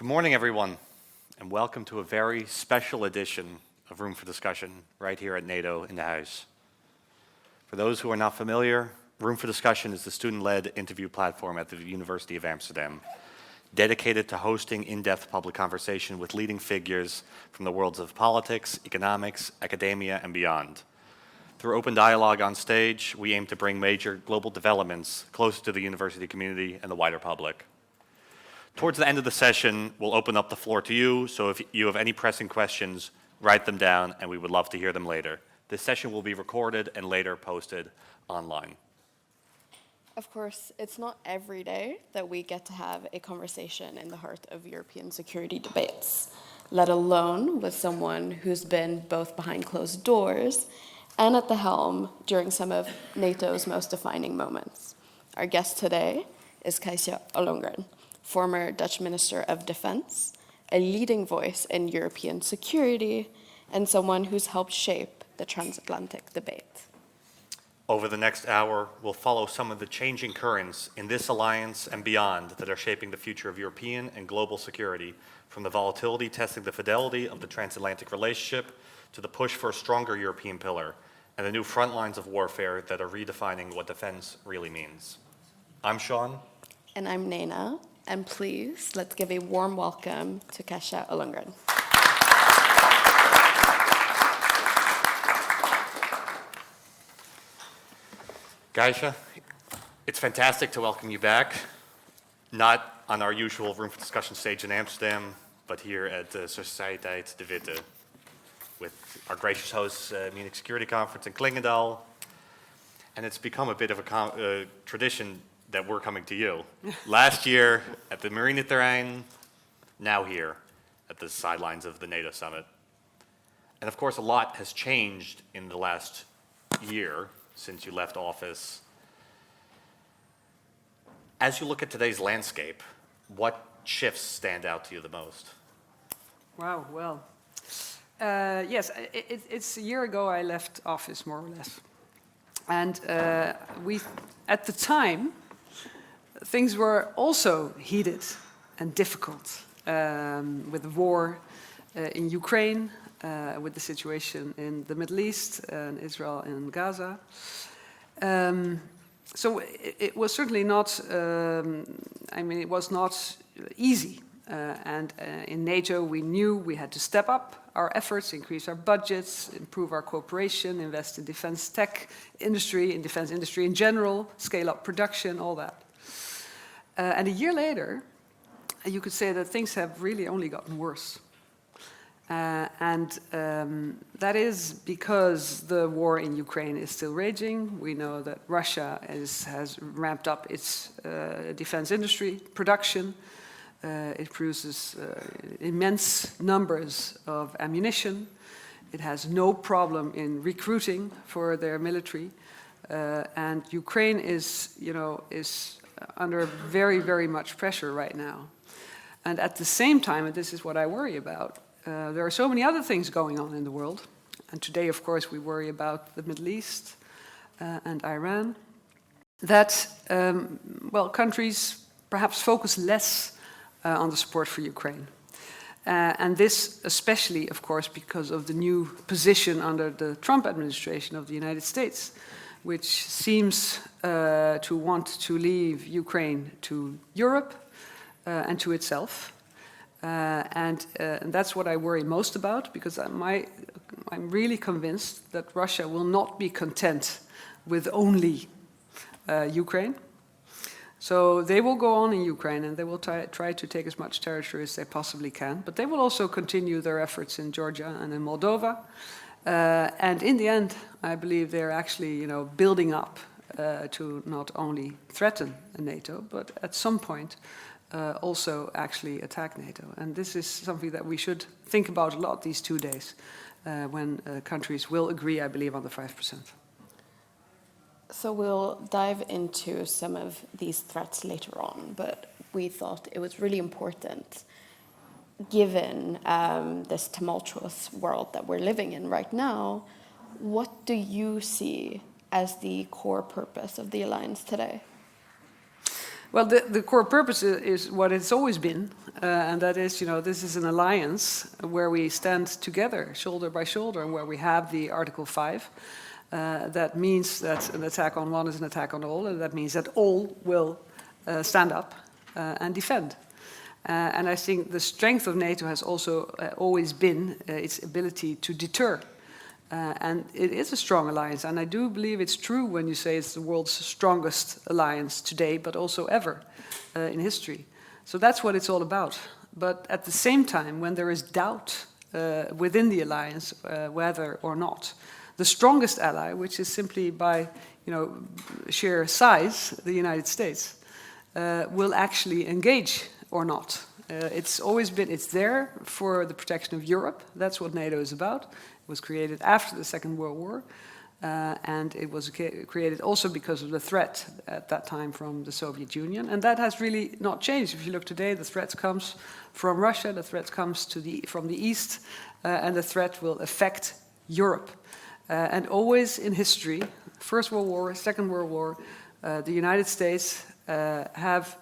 Good morning, everyone, and welcome to a very special edition of Room for Discussion right here at NATO in the Huis. For those who are not familiar, Room for Discussion is the student-led interview platform at the University of Amsterdam, dedicated to hosting in-depth public conversation with leading figures from the worlds of politics, economics, academia, and beyond. Through open dialogue on stage, we aim to bring major global developments closer to the university community and the wider public. Towards the end of the session, we'll open up the floor to you, so if you have any pressing questions, write them down, and we would love to hear them later. This session will be recorded and later posted online. Of course, it's not every day that we get to have a conversation in the heart of European security debates, let alone with someone who's been both behind closed doors and at the helm during some of NATO's most defining moments. Our guest today is Kajsa Ollongren, former Dutch Minister of Defense, a leading voice in European security, and someone who's helped shape the transatlantic debate. Over the next hour, we'll follow some of the changing currents in this alliance and beyond that are shaping the future of European and global security, from the volatility testing the fidelity of the transatlantic relationship to the push for a stronger European pillar and the new front lines of warfare that are redefining what defense really means. I'm Sean. And I'm Nena. And please, let's give a warm welcome to Kajsa Ollongren. Kajsa, it's fantastic to welcome you back, not on our usual Room for Discussion stage in Amsterdam, but here at the Sociëteit de Witte, with our gracious hosts, Munich Security Conference in Clingendael. And it's become a bit of a tradition that we're coming to you. Last year at the Marineterrein, now here at the sidelines of the NATO Summit. And of course, a lot has changed in the last year since you left office. As you look at today's landscape, what shifts stand out to you the most? Wow, well, yes, it's a year ago I left office, more or less. And at the time, things were also heated and difficult with the war in Ukraine, with the situation in the Middle East and Israel and Gaza. So it was certainly not, it was not easy. And in NATO, we knew we had to step up our efforts, increase our budgets, improve our cooperation, invest in defense tech industry, in defense industry in general, scale up production, all that. And a year later, you could say that things have really only gotten worse. That is because the war in Ukraine is still raging. We know that Russia has ramped up its defense industry production. It produces immense numbers of ammunition. It has no problem in recruiting for their military. And Ukraine is under very, very much pressure right now. And at the same time, and this is what I worry about, there are so many other things going on in the world. And today, of course, we worry about the Middle East and Iran, that, countries perhaps focus less on the support for Ukraine. And this especially, of course, because of the new position under the Trump administration of the United States, which seems to want to leave Ukraine to Europe and to itself. And that's what I worry most about, because I'm really convinced that Russia will not be content with only Ukraine. So they will go on in Ukraine and they will try to take as much territory as they possibly can, but they will also continue their efforts in Georgia and in Moldova. And in the end, I believe they're actually, building up to not only threaten NATO, but at some point also actually attack NATO. And this is something that we should think about a lot these 2 days, when countries will agree, I believe, on the 5%. So we'll dive into some of these threats later on, but we thought it was really important, given this tumultuous world that we're living in right now. What do you see as the core purpose of the alliance today? Well, the core purpose is what it's always been, and that is, this is an alliance where we stand together, shoulder by shoulder, and where we have the Article 5. That means that an attack on one is an attack on all, and that means that all will stand up and defend. And I think the strength of NATO has also always been its ability to deter. And it is a strong alliance, and I do believe it's true when you say it's the world's strongest alliance today, but also ever in history. So that's what it's all about. But at the same time, when there is doubt within the alliance, whether or not the strongest ally, which is simply by sheer size, the United States, will actually engage or not. It's always been, it's there for the protection of Europe. That's what NATO is about. It was created after the Second World War, and it was created also because of the threat at that time from the Soviet Union, and that has really not changed. If you look today, the threat comes from Russia, the threat comes from the east, and the threat will affect Europe. And always in history, First World War, Second World War, the United States have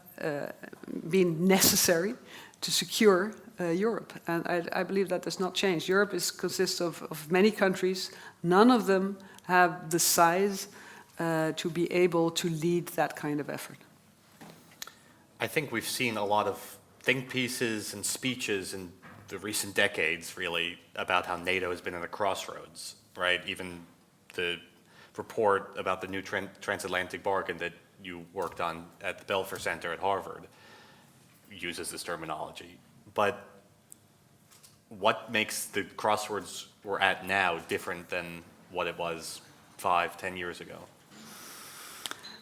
been necessary to secure Europe. And I believe that does not change. Europe consists of many countries. None of them have the size to be able to lead that kind of effort. I think we've seen a lot of think pieces and speeches in the recent decades, really, about how NATO has been at a crossroads, right? Even the report about the new transatlantic bargain that you worked on at the Belfer Center at Harvard uses this terminology. But what makes the crossroads we're at now different than what it was 5-10 years ago?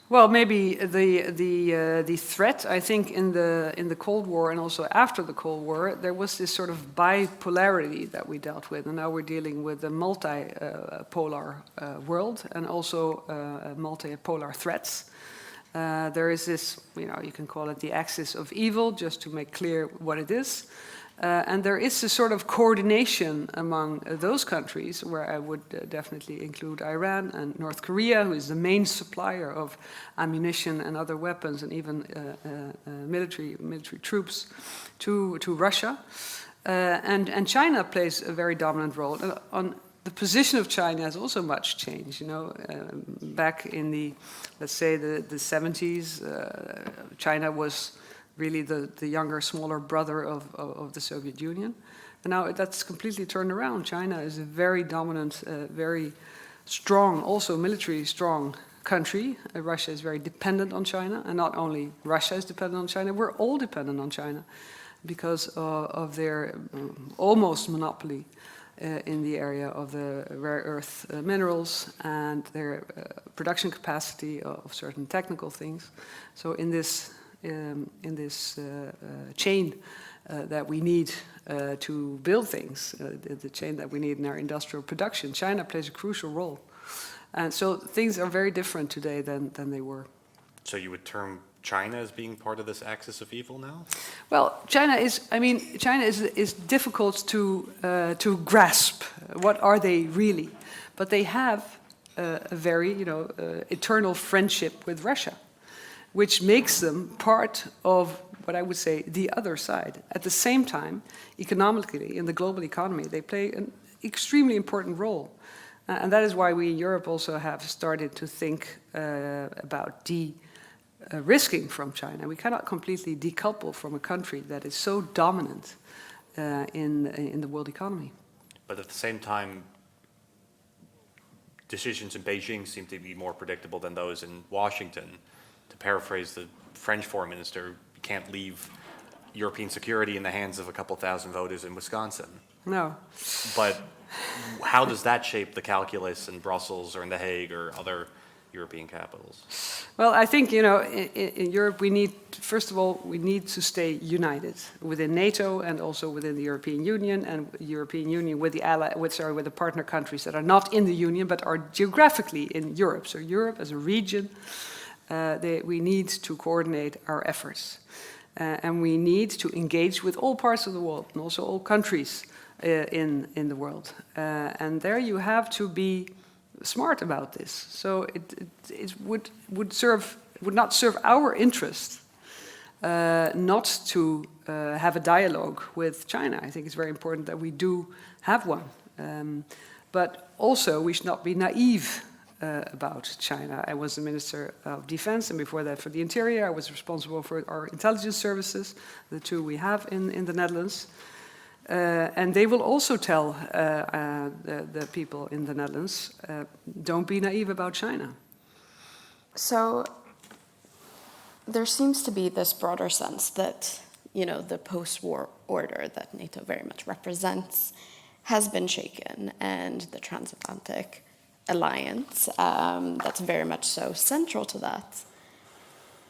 Well, maybe the threat. I think in the Cold War and also after the Cold War, there was this sort of bipolarity that we dealt with, and now we're dealing with a multipolar world and also multipolar threats. There is this, you can call it the axis of evil, just to make clear what it is. And there is a sort of coordination among those countries, where I would definitely include Iran and North Korea, who is the main supplier of ammunition and other weapons, and even military troops to Russia. And China plays a very dominant role. On the position of China has also much changed. Back in let's say the 70s, China was really the younger, smaller brother of the Soviet Union. And now that's completely turned around. China is a very dominant, very strong, also military strong country. Russia is very dependent on China, and not only Russia is dependent on China, we're all dependent on China because of their almost monopoly in the area of the rare earth minerals and their production capacity of certain technical things. So in this chain that we need to build things, the chain that we need in our industrial production, China plays a crucial role. And so things are very different today than they were. So you would term China as being part of this axis of evil now? Well, China is difficult to grasp. What are they really? But they have a very, eternal friendship with Russia, which makes them part of what I would say the other side. At the same time, economically, in the global economy, they play an extremely important role. And that is why we in Europe also have started to think about risking from China. We cannot completely decouple from a country that is so dominant in the world economy. But at the same time, decisions in Beijing seem to be more predictable than those in Washington. To paraphrase the French foreign minister, you can't leave European security in the hands of a couple thousand voters in Wisconsin. No. But how does that shape the calculus in Brussels or in The Hague or other European capitals? Well, I think, in Europe we need to stay united within NATO and also within the European Union, and the European Union with the partner countries that are not in the Union but are geographically in Europe. So Europe as a region, we need to coordinate our efforts. And we need to engage with all parts of the world and also all countries in the world. And there you have to be smart about this. So it would not serve our interest not to have a dialogue with China. I think it's very important that we do have one. But also, we should not be naive about China. I was the Minister of Defense, and before that for the Interior. I was responsible for our intelligence services, the two we have in the Netherlands. And they will also tell the people in the Netherlands, don't be naive about China. So there seems to be this broader sense that, the post-war order that NATO very much represents has been shaken, and the transatlantic alliance, that's very much so central to that,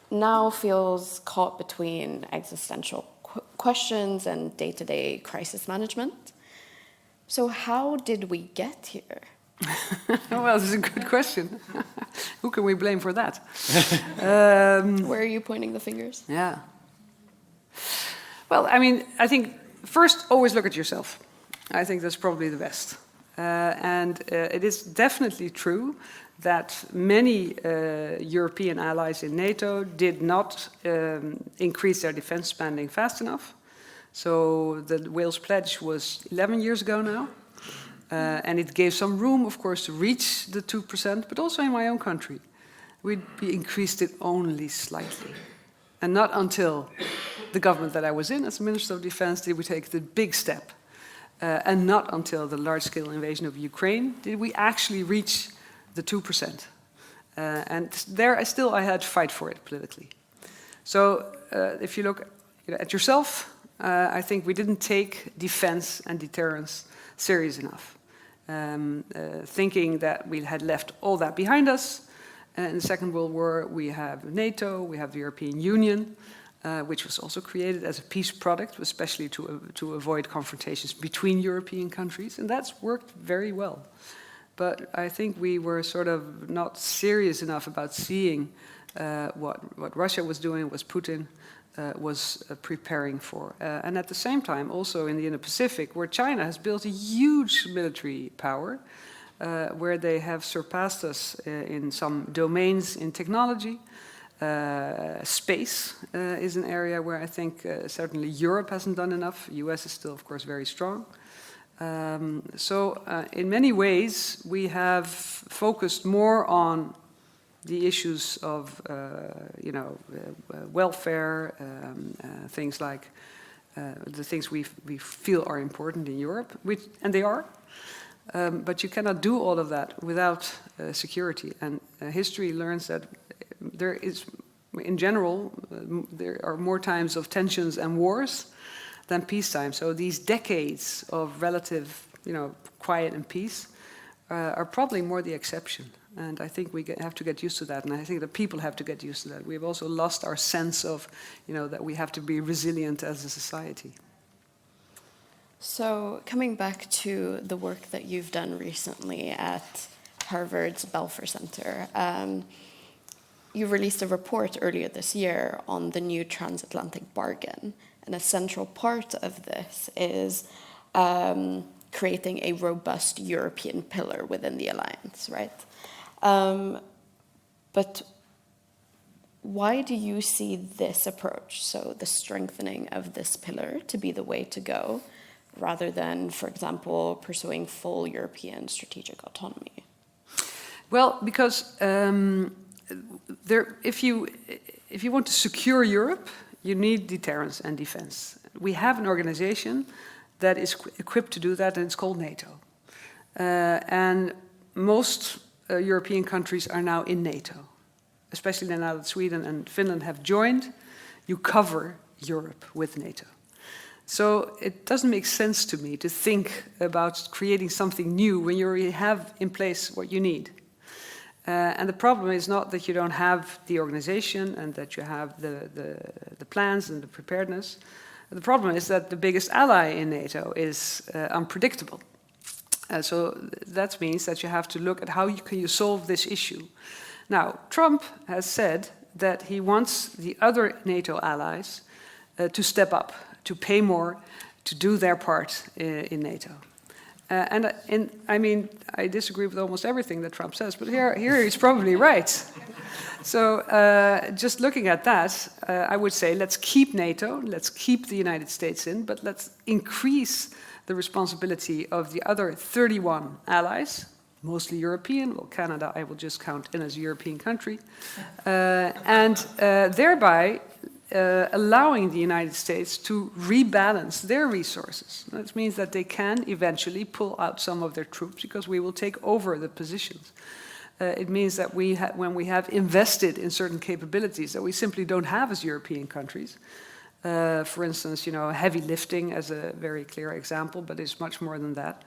now feels caught between existential questions and day-to-day crisis management. So how did we get here? Well, this is a good question. Who can we blame for that? Where are you pointing the fingers? Yeah. Well, I think first, always look at yourself. I think that's probably the best. And it is definitely true that many European allies in NATO did not increase their defense spending fast enough. So the Wales Pledge was 11 years ago now. And it gave some room, of course, to reach the 2%, but also in my own country, we increased it only slightly. And not until the government that I was in as Minister of Defense did we take the big step. And not until the large-scale invasion of Ukraine did we actually reach the 2%. And there I had to fight for it politically. So if you look at yourself, I think we didn't take defense and deterrence serious enough. Thinking that we had left all that behind us. In the Second World War, we have NATO, we have the European Union, which was also created as a peace product, especially to avoid confrontations between European countries, and that's worked very well. But I think we were sort of not serious enough about seeing what Russia was doing, what Putin was preparing for. And at the same time, also in the Indo-Pacific, where China has built a huge military power, where they have surpassed us in some domains in technology. Space is an area where I think certainly Europe hasn't done enough. The US is still, of course, very strong. So in many ways, we have focused more on the issues of, welfare, things like the things we feel are important in Europe, and they are. But you cannot do all of that without security. And history learns that there is, in general, there are more times of tensions and wars than peacetime. So these decades of relative, quiet and peace are probably more the exception. And I think we have to get used to that. And I think the people have to get used to that. We've also lost our sense of, that we have to be resilient as a society. So coming back to the work that you've done recently at Harvard's Balfour Center, you released a report earlier this year on the new transatlantic bargain. And a central part of this is creating a robust European pillar within the alliance, right? But why do you see this approach, so the strengthening of this pillar, to be the way to go, rather than, for example, pursuing full European strategic autonomy? Well, because if you want to secure Europe, you need deterrence and defense. We have an organization that is equipped to do that, and it's called NATO. And most European countries are now in NATO, especially now that Sweden and Finland have joined. You cover Europe with NATO. So it doesn't make sense to me to think about creating something new when you already have in place what you need. And the problem is not that you don't have the organization and that you have the plans and the preparedness. The problem is that the biggest ally in NATO is unpredictable. So that means that you have to look at how you solve this issue. Now, Trump has said that he wants the other NATO allies to step up, to pay more, to do their part in NATO. I mean, I disagree with almost everything that Trump says, but here he's probably right. So just looking at that, I would say let's keep NATO, let's keep the United States in, but let's increase the responsibility of the other 31 allies, mostly European. Well, Canada I will just count in as a European country, and thereby allowing the United States to rebalance their resources. That means that they can eventually pull out some of their troops because we will take over the positions. It means that when we have invested in certain capabilities that we simply don't have as European countries, for instance, heavy lifting as a very clear example, but it's much more than that.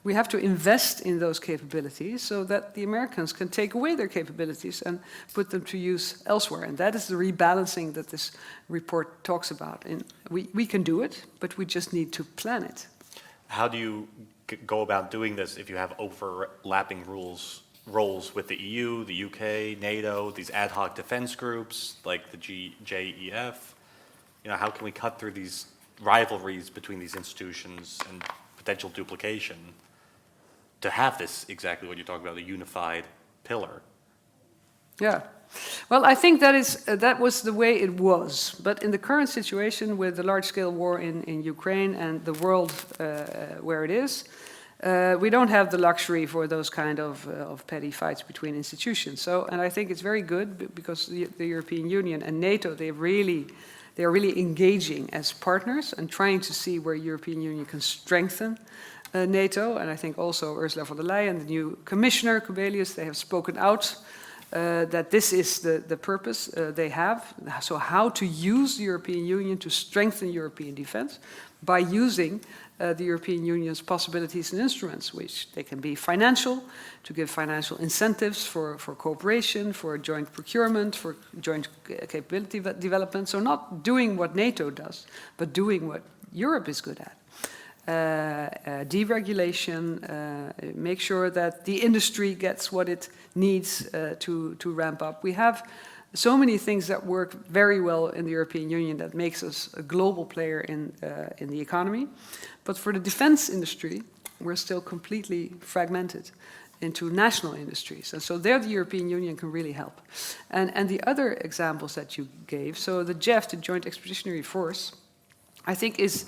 We have to invest in those capabilities so that the Americans can take away their capabilities and put them to use elsewhere. And that is the rebalancing that this report talks about. And we can do it, but we just need to plan it. How do you go about doing this if you have overlapping roles with the EU, the UK, NATO, these ad hoc defense groups like the JEF? How can we cut through these rivalries between these institutions and potential duplication to have this, exactly what you're talking about, a unified pillar? Yeah. Well, I think that was the way it was. But in the current situation with the large-scale war in Ukraine and the world where it is, we don't have the luxury for those kind of petty fights between institutions. And I think it's very good because the European Union and NATO, they are really engaging as partners and trying to see where European Union can strengthen NATO. And I think also Ursula von der Leyen, the new commissioner, Kubilius, they have spoken out that this is the purpose they have. So how to use the European Union to strengthen European defense by using the European Union's possibilities and instruments, which they can be financial, to give financial incentives for cooperation, for joint procurement, for joint capability development. So not doing what NATO does, but doing what Europe is good at. Deregulation, make sure that the industry gets what it needs to ramp up. We have so many things that work very well in the European Union that makes us a global player in the economy. But for the defense industry, we're still completely fragmented into national industries. And so there the European Union can really help. And the other examples that you gave, so the JEF, the Joint Expeditionary Force, I think is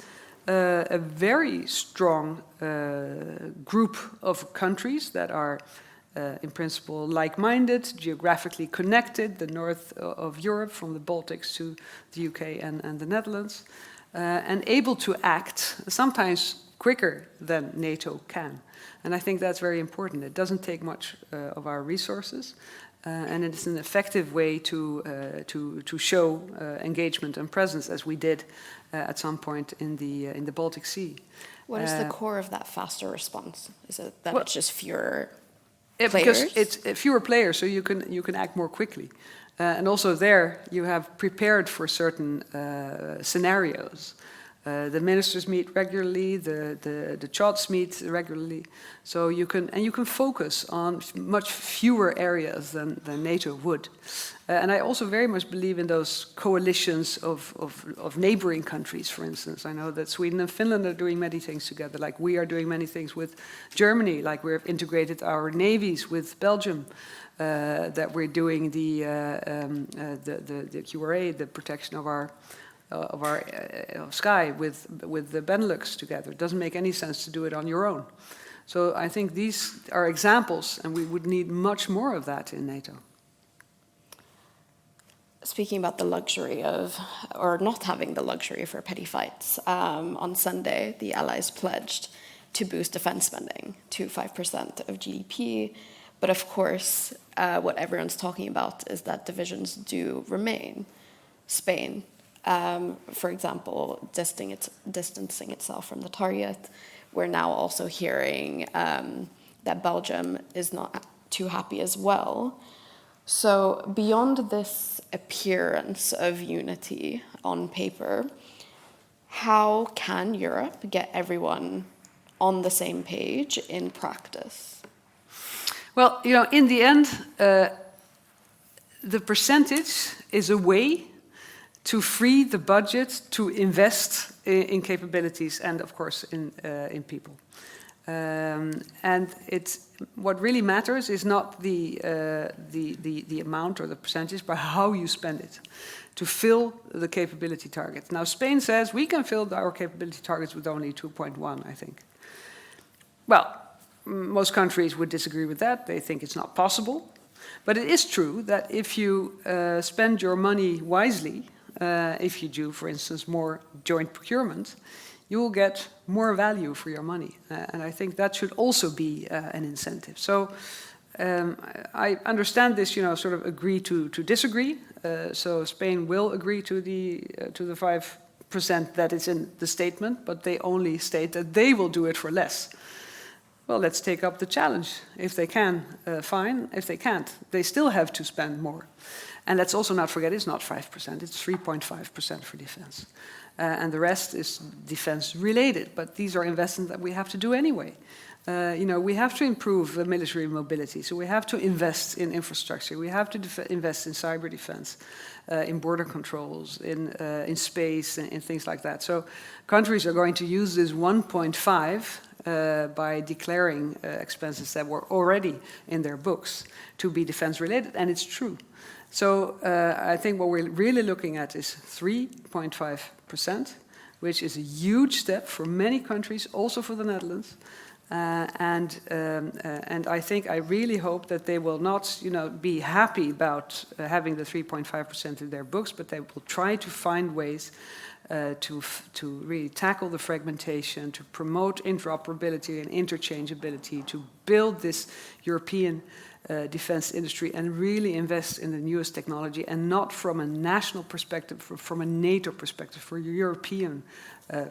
a very strong group of countries that are in principle like-minded, geographically connected, the north of Europe from the Baltics to the UK and the Netherlands, and able to act sometimes quicker than NATO can. And I think that's very important. It doesn't take much of our resources, and it's an effective way to show engagement and presence, as we did at some point in the Baltic Sea. What is the core of that faster response? Is it that it's just fewer players? Because it's fewer players, so you can act more quickly. And also there, you have prepared for certain scenarios. The ministers meet regularly, the CHODs meet regularly, so you can focus on much fewer areas than NATO would. And I also very much believe in those coalitions of neighboring countries, for instance. I know that Sweden and Finland are doing many things together, like we are doing many things with Germany, like we've integrated our navies with Belgium, that we're doing the QRA, the protection of our sky with the Benelux together. It doesn't make any sense to do it on your own. So I think these are examples, and we would need much more of that in NATO. Speaking about the luxury of, or not having the luxury for petty fights, on Sunday, the Allies pledged to boost defense spending to 5% of GDP. But of course, what everyone's talking about is that divisions do remain. Spain, for example, distancing itself from the target. We're now also hearing that Belgium is not too happy as well. So beyond this appearance of unity on paper, how can Europe get everyone on the same page in practice? Well, in the end, the percentage is a way to free the budget to invest in capabilities and, of course, in people. And what really matters is not the amount or the percentage, but how you spend it to fill the capability targets. Now, Spain says we can fill our capability targets with only 2.1, I think. Well, most countries would disagree with that. They think it's not possible. But it is true that if you spend your money wisely, if you do, for instance, more joint procurement, you will get more value for your money. And I think that should also be an incentive. So I understand this, sort of agree to disagree. So Spain will agree to the 5% that is in the statement, but they only state that they will do it for less. Well, let's take up the challenge. If they can, fine. If they can't, they still have to spend more. And let's also not forget, it's not 5%, it's 3.5% for defense. And the rest is defense-related, but these are investments that we have to do anyway. We have to improve military mobility, so we have to invest in infrastructure, we have to invest in cyber defense, in border controls, in space, and things like that. So countries are going to use this 1.5 by declaring expenses that were already in their books to be defense-related, and it's true. So I think what we're really looking at is 3.5%, which is a huge step for many countries, also for the Netherlands. And I think I really hope that they will not, be happy about having the 3.5% in their books, but they will try to find ways to really tackle the fragmentation, to promote interoperability and interchangeability, to build this European defense industry and really invest in the newest technology, and not from a national perspective, from a NATO perspective, for a European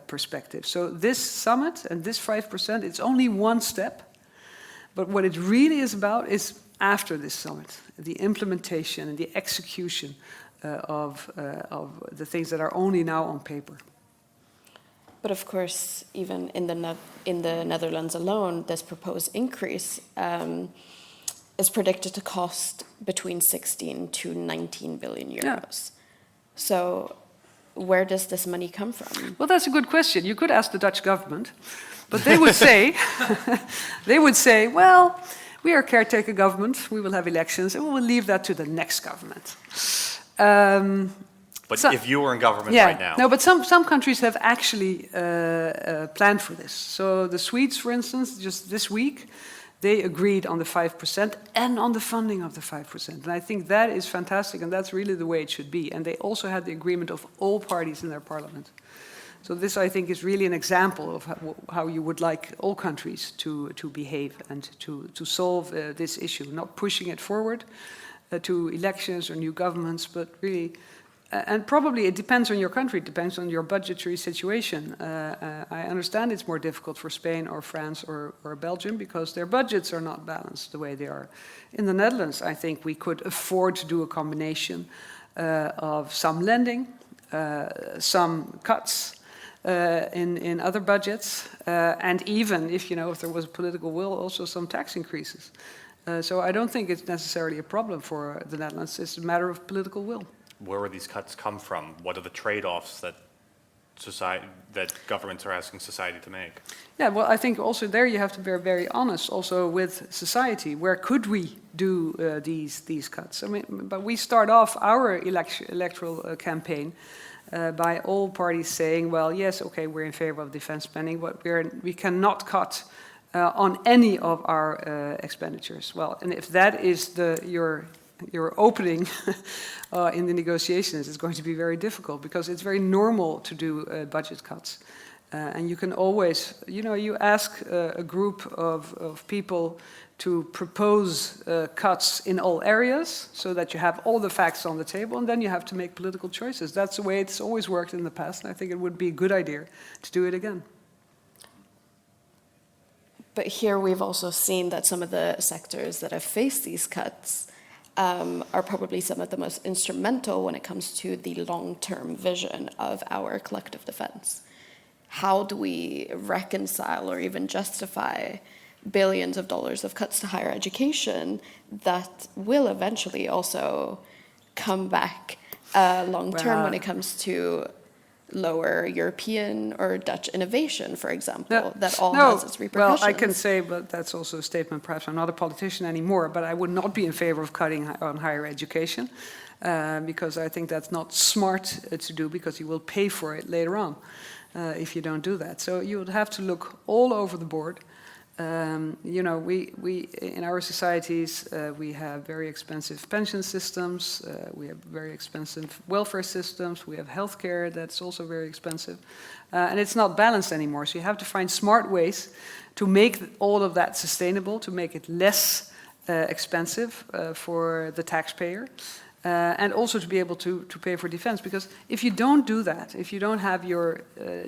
perspective. So this summit and this 5%, it's only one step, but what it really is about is after this summit, the implementation and the execution of the things that are only now on paper. But of course, even in the Netherlands alone, this proposed increase is predicted to cost between 16 to 19 billion euros. Yeah. So where does this money come from? Well, that's a good question. You could ask the Dutch government, but they would say, well, we are a caretaker government, we will have elections, and we will leave that to the next government. But if you were in government right now... No, but some countries have actually planned for this. So the Swedes, for instance, just this week, they agreed on the 5% and on the funding of the 5%. And I think that is fantastic, and that's really the way it should be. And they also had the agreement of all parties in their parliament. So this, I think, is really an example of how you would like all countries to behave and to solve this issue, not pushing it forward to elections or new governments, but really... and probably it depends on your country, it depends on your budgetary situation. I understand it's more difficult for Spain or France or Belgium because their budgets are not balanced the way they are. In the Netherlands, I think we could afford to do a combination of some lending, some cuts in other budgets, and even if there was a political will, also some tax increases. So I don't think it's necessarily a problem for the Netherlands, it's a matter of political will. Where would these cuts come from? What are the trade-offs that governments are asking society to make? Yeah, well, I think also there you have to be very honest also with society. Where could we do these cuts? I mean, but we start off our electoral campaign by all parties saying, well, yes, okay, we're in favor of defense spending, but we cannot cut on any of our expenditures. Well, and if that is your opening in the negotiations, is going to be very difficult because it's very normal to do budget cuts. And you can always, you ask a group of people to propose cuts in all areas so that you have all the facts on the table, and then you have to make political choices. That's the way it's always worked in the past, and I think it would be a good idea to do it again. But here we've also seen that some of the sectors that have faced these cuts are probably some of the most instrumental when it comes to the long-term vision of our collective defense. How do we reconcile or even justify billions of dollars of cuts to higher education that will eventually also come back long-term when it comes to lower European or Dutch innovation, for example, Yeah. that all No, has its repercussions. well, I can say, but that's also a statement, perhaps I'm not a politician anymore, but I would not be in favor of cutting on higher education, because I think that's not smart to do, because you will pay for it later on if you don't do that. So you would have to look all over the board. You know, we in our societies, we have very expensive pension systems, we have very expensive welfare systems, we have healthcare that's also very expensive, and it's not balanced anymore. So you have to find smart ways to make all of that sustainable, to make it less expensive for the taxpayer, and also to be able to pay for defense. Because if you don't do that, if you don't have your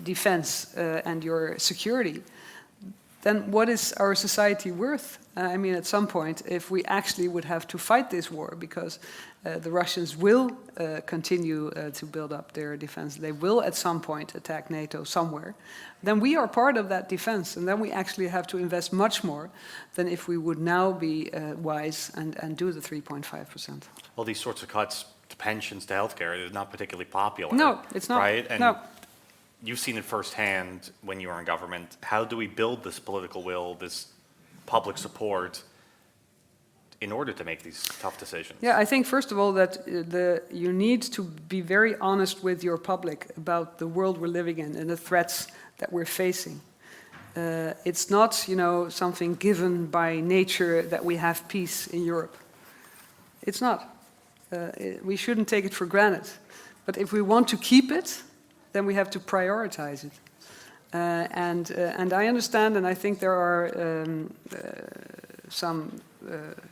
defense and your security, then what is our society worth? I mean, at some point, if we actually would have to fight this war, because the Russians will continue to build up their defense, they will at some point attack NATO somewhere, then we are part of that defense, and then we actually have to invest much more than if we would now be wise and do the 3.5%. Well, these sorts of cuts to pensions, to healthcare, is not particularly popular. No, it's not. Right? And no. you've seen it firsthand when you were in government. How do we build this political will, this public support, in order to make these tough decisions? Yeah, I think first of all that you need to be very honest with your public about the world we're living in and the threats that we're facing. It's not, you know, something given by nature that we have peace in Europe. It's not. We shouldn't take it for granted. But if we want to keep it, then we have to prioritize it. And I understand, and I think there are some,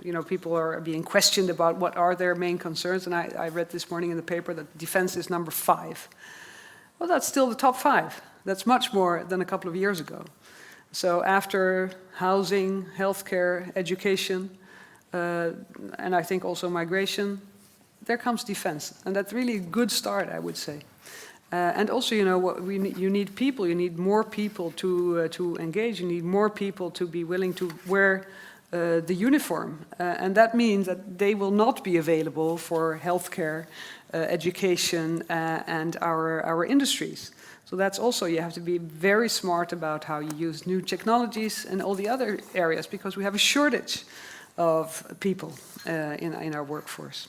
you know, people are being questioned about what are their main concerns. And I read this morning in the paper that defense is number 5. Well, that's still the top 5. That's much more than a couple of years ago. So after housing, healthcare, education, and I think also migration, there comes defense. And that's really a good start, I would say. And also, you know, you need people. You need more people to engage. You need more people to be willing to wear the uniform. And that means that they will not be available for healthcare, education, and our industries. So that's also, you have to be very smart about how you use new technologies and all the other areas, because we have a shortage of people in our workforce.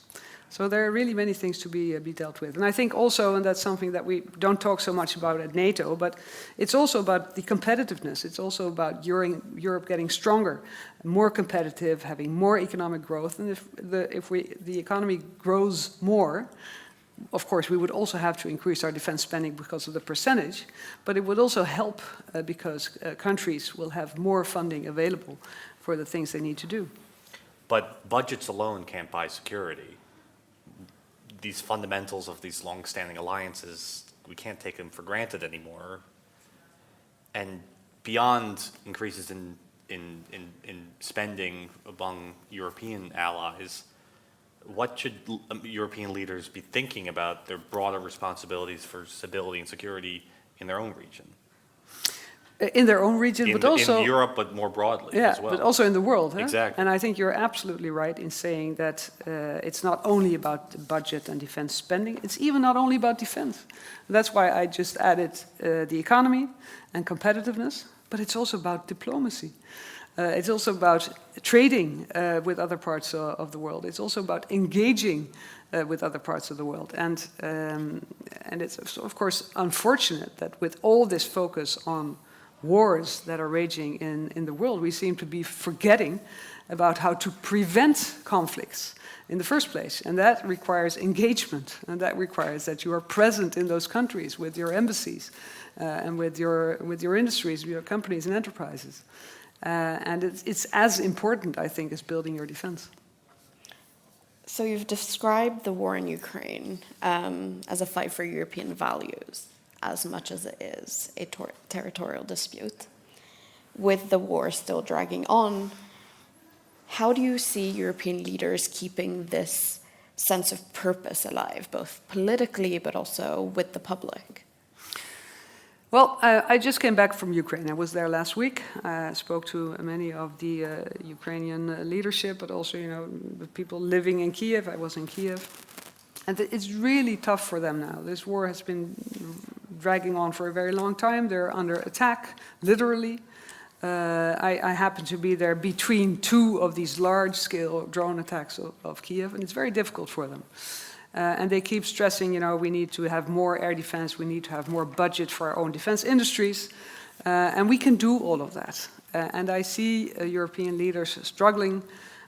So there are really many things to be dealt with. And I think also, and that's something that we don't talk so much about at NATO, but it's also about the competitiveness. It's also about Europe getting stronger, more competitive, having more economic growth. And if the economy grows more, of course, we would also have to increase our defense spending because of the percentage, but it would also help because countries will have more funding available for the things they need to do. But budgets alone can't buy security. These fundamentals of these long-standing alliances, we can't take them for granted anymore. And beyond increases in spending among European allies, what should European leaders be thinking about their broader responsibilities for stability and security in their own region? In their own region, but also in Europe, but more broadly as well. But also in the world. Huh? Exactly. And I think you're absolutely right in saying that it's not only about the budget and defense spending. It's even not only about defense. That's why I just added the economy and competitiveness. But it's also about diplomacy. It's also about trading with other parts of the world. It's also about engaging with other parts of the world. And it's of course unfortunate that with all this focus on wars that are raging in the world, we seem to be forgetting about how to prevent conflicts in the first place. And that requires engagement, and that requires that you are present in those countries with your embassies and with your industries, with your companies and enterprises. And it's as important, I think, as building your defense. So you've described the war in Ukraine as a fight for European values, as much as it is a territorial dispute. With the war still dragging on, how do you see European leaders keeping this sense of purpose alive, both politically but also with the public? Well, I just came back from Ukraine. I was there last week. I spoke to many of the Ukrainian leadership, but also, you know, the people living in Kiev. I was in Kiev. And it's really tough for them now. This war has been dragging on for a very long time. They're under attack, literally. I happen to be there between two of these large-scale drone attacks of Kiev, and it's very difficult for them. And they keep stressing, we need to have more air defense, we need to have more budget for our own defense industries, and we can do all of that. And I see European leaders struggling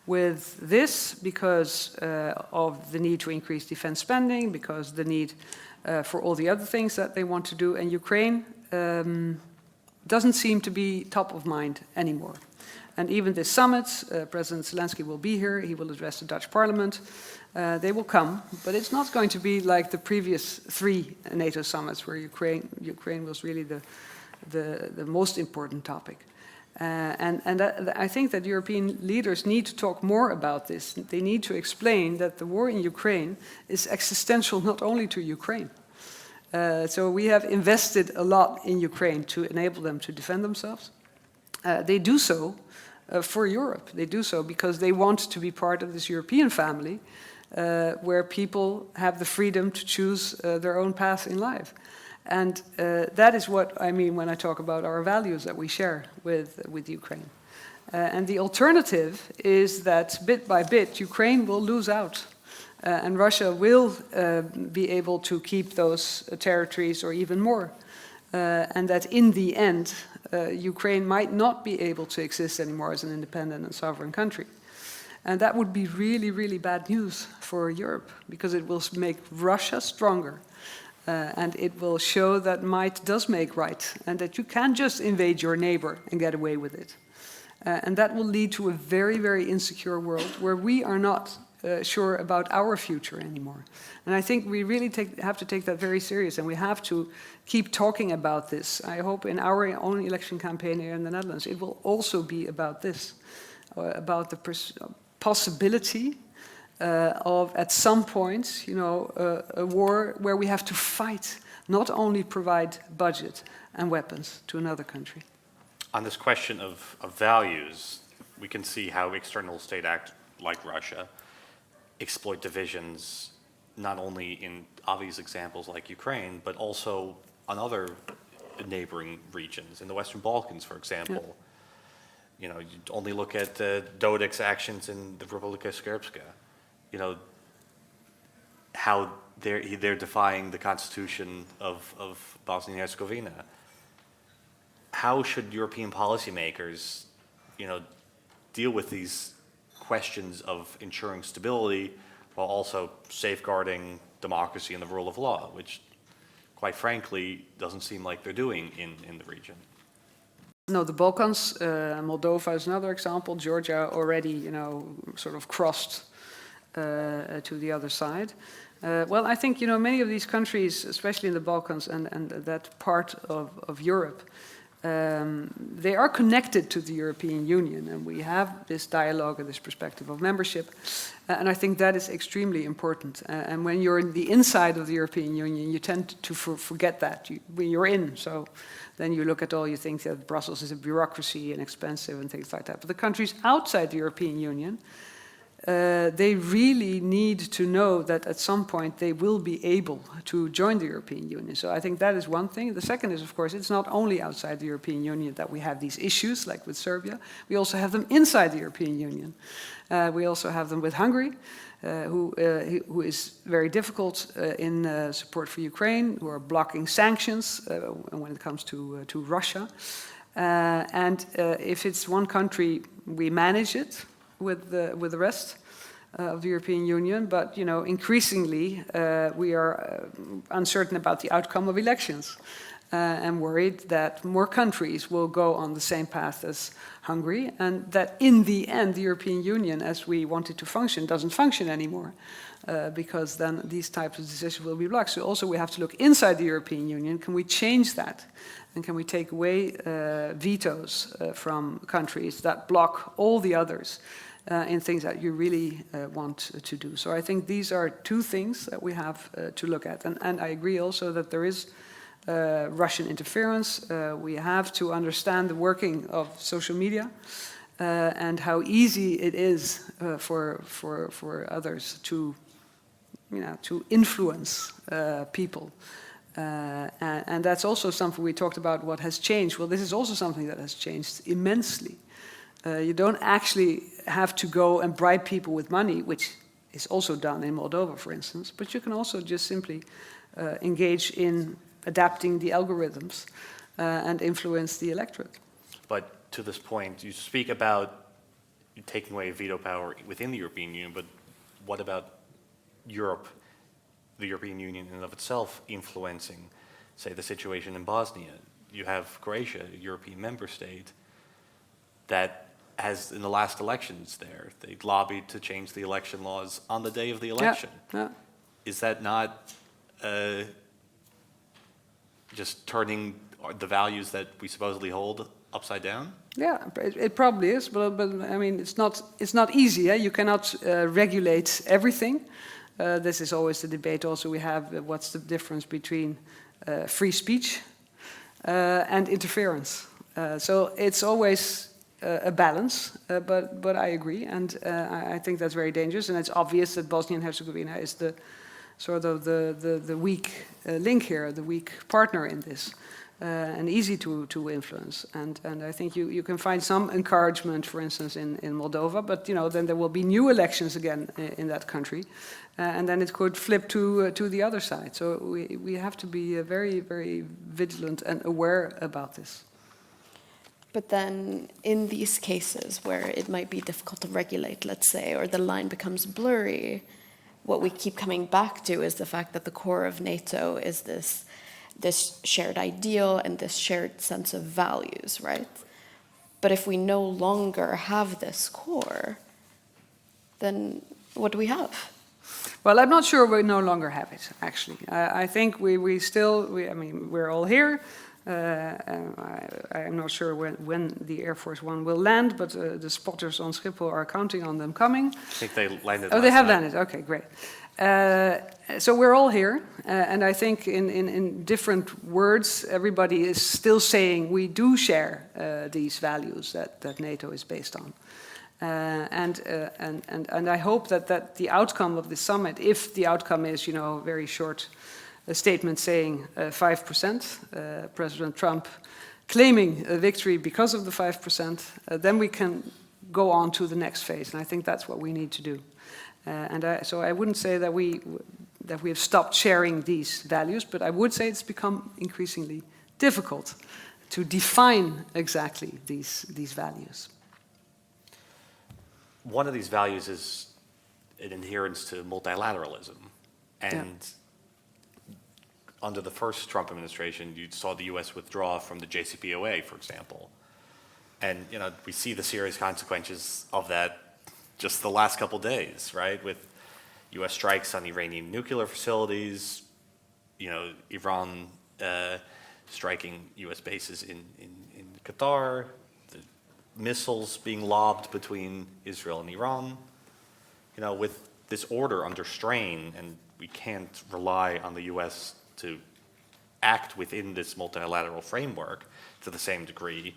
with this because of the need to increase defense spending, because the need for all the other things that they want to do, and Ukraine doesn't seem to be top of mind anymore. And even this summit, President Zelensky will be here, he will address the Dutch parliament, they will come, but it's not going to be like the previous 3 NATO summits where Ukraine was really the most important topic. I think that European leaders need to talk more about this. They need to explain that the war in Ukraine is existential not only to Ukraine. So we have invested a lot in Ukraine to enable them to defend themselves. They do so for Europe. They do so because they want to be part of this European family where people have the freedom to choose their own path in life. And that is what I mean when I talk about our values that we share with Ukraine. And the alternative is that bit by bit, Ukraine will lose out. And Russia will be able to keep those territories or even more. And that in the end, Ukraine might not be able to exist anymore as an independent and sovereign country. And that would be really, really bad news for Europe, because it will make Russia stronger. And it will show that might does make right, and that you can't just invade your neighbor and get away with it. And that will lead to a very, very insecure world where we are not sure about our future anymore. And I think we really have to take that very serious, and we have to keep talking about this. I hope in our own election campaign here in the Netherlands, it will also be about this, about the possibility of, at some point, a war where we have to fight, not only provide budget and weapons to another country. On this question of values, we can see how external state acts like Russia exploit divisions, not only in obvious examples like Ukraine, but also on other neighboring regions. In the Western Balkans, for example, you only look at Dodik's actions in the Republika Srpska. How they're defying the constitution of Bosnia and Herzegovina. How should European policymakers, deal with these questions of ensuring stability while also safeguarding democracy and the rule of law, which, quite frankly, doesn't seem like they're doing in the region? No, the Balkans, Moldova is another example. Georgia already, sort of crossed to the other side. Well, I think, many of these countries, especially in the Balkans and that part of Europe, they are connected to the European Union, and we have this dialogue and this perspective of membership, and I think that is extremely important. And when you're in the inside of the European Union, you tend to forget that when you're in. So then you look at all, you think that Brussels is a bureaucracy and expensive and things like that. But the countries outside the European Union, they really need to know that at some point they will be able to join the European Union. So I think that is one thing. The second is, of course, it's not only outside the European Union that we have these issues, like with Serbia. We also have them inside the European Union. We also have them with Hungary, who is very difficult in support for Ukraine, who are blocking sanctions when it comes to Russia. And if it's one country, we manage it with the rest of the European Union, but increasingly we are uncertain about the outcome of elections and worried that more countries will go on the same path as Hungary, and that in the end the European Union, as we want it to function, doesn't function anymore, because then these types of decisions will be blocked. So also we have to look inside the European Union. Can we change that? And can we take away vetoes from countries that block all the others in things that you really want to do? So I think these are two things that we have to look at. And I agree also that there is Russian interference. We have to understand the working of social media and how easy it is for others to influence people And that's also something we talked about, what has changed. Well, this is also something that has changed immensely. You don't actually have to go and bribe people with money, which is also done in Moldova, for instance, but you can also just simply engage in adapting the algorithms and influence the electorate. But to this point, you speak about taking away veto power within the European Union, but what about Europe, the European Union in and of itself, influencing, say, the situation in Bosnia? You have Croatia, a European member state, that has, in the last elections there, they lobbied to change the election laws on the day of the election. Yeah. Is that not just turning the values that we supposedly hold upside down? Yeah, it probably is, but I mean, it's not easy. You cannot regulate everything. This is always the debate. Also, we have what's the difference between free speech and interference. So it's always a balance. But I agree, and I think that's very dangerous. And it's obvious that Bosnia and Herzegovina is the sort of the weak link here, the weak partner in this. And easy to influence. And I think you can find some encouragement, for instance, in Moldova, but then there will be new elections again in that country, and then it could flip to the other side. So we have to be very, very vigilant and aware about this. But then in these cases where it might be difficult to regulate, let's say, or the line becomes blurry, what we keep coming back to is the fact that the core of NATO is this shared ideal and this shared sense of values, right? But if we no longer have this core, then what do we have? Well, I'm not sure we no longer have it, actually. I think we still, I mean, we're all here. I'm not sure when the Air Force One will land, but the spotters on Schiphol are counting on them coming. I think they landed. Oh, they have landed. Okay, great. So we're all here, and I think in different words, everybody is still saying we do share these values that NATO is based on. And I hope that the outcome of the summit, if the outcome is, a very short statement saying 5%, President Trump claiming a victory because of the 5%, then we can go on to the next phase, and I think that's what we need to do. So I wouldn't say that we have stopped sharing these values, but I would say it's become increasingly difficult to define exactly these values. One of these values is an adherence to multilateralism. And under the first Trump administration, you saw the U.S. withdraw from the JCPOA, for example. And we see the serious consequences of that just the last couple days, right? With U.S. strikes on Iranian nuclear facilities, Iran striking U.S. bases in Qatar, the missiles being lobbed between Israel and Iran. With this order under strain, and we can't rely on the U.S. to act within this multilateral framework to the same degree.